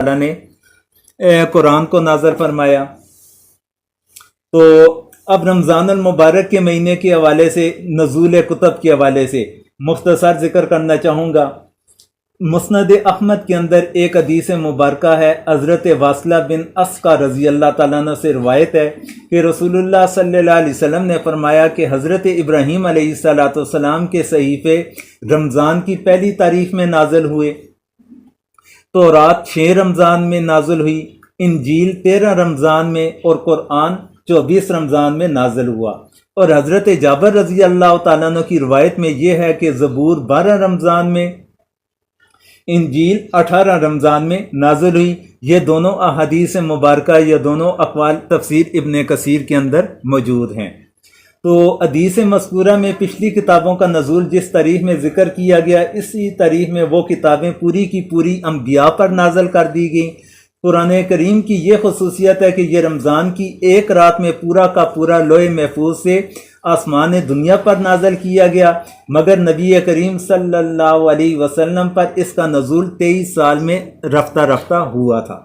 تعالیٰ نے قرآن کو نازل فرمایا۔ تو اب رمضان المبارک کے مہینے کے حوالے سے، نزول کتب کے حوالے سے مختصر ذکر کرنا چاہوں گا۔ مسند احمد کے اندر ایک حدیث مبارکہ ہے، حضرت واصلہ بن اسقع رضی اللہ تعالیٰ عنہ سے روایت ہے کہ رسول اللہ صلی اللہ علیہ وسلم نے فرمایا کہ حضرت ابراہیم علیہ السلام کے صحیفے رمضان کی پہلی تاریخ میں نازل ہوئے، تورات 6 رمضان میں نازل ہوئی، انجیل 13 رمضان میں، اور قرآن 24 رمضان میں نازل ہوا۔ اور حضرت جابر رضی اللہ تعالیٰ عنہ کی روایت میں یہ ہے کہ زبور 12 رمضان میں، انجیل 18 رمضان میں نازل ہوئی۔ یہ دونوں احادیث مبارکہ، یہ دونوں اقوال تفسیر ابن کثیر کے اندر موجود ہیں۔ تو حدیث مذکورہ میں پچھلی کتابوں کا نزول جس تاریخ میں ذکر کیا گیا، اسی تاریخ میں وہ کتابیں پوری کی پوری انبیاء پر نازل کر دی گئیں۔ قرآن کریم کی یہ خصوصیت ہے کہ یہ رمضان کی ایک رات میں پورا کا پورا لوح محفوظ سے آسمان دنیا پر نازل کیا گیا، مگر نبی کریم صلی اللہ علیہ وسلم پر اس کا نزول 23 سال میں رفتہ رفتہ ہوا تھا۔